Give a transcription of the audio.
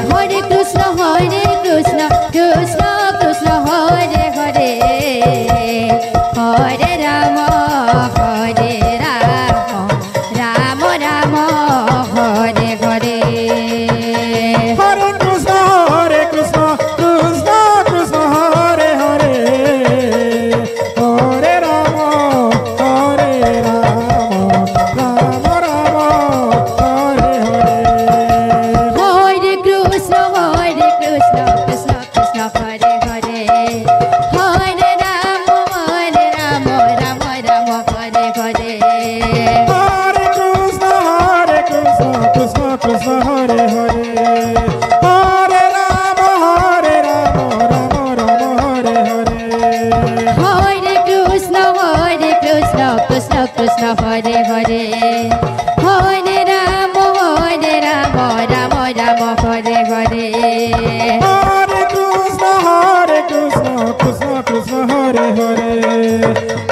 Hare Krishna Krishna Krishna Hare Hare Hare Ram Ram Ram Hare Hare Hare Krishna Krishna Krishna Hare Hare Hare Ram Ram Ram Hare Hare Hare Krishna Krishna Krishna Hare Hare Hare Ram Ram Ram Hare Hare Hare Krishna Krishna Krishna Hare Hare Hare Ram Ram Ram Hare Hare Hare Krishna Krishna Krishna Hare Hare Hare Ram Ram Ram Hare Hare Hare Krishna Krishna Krishna Hare Hare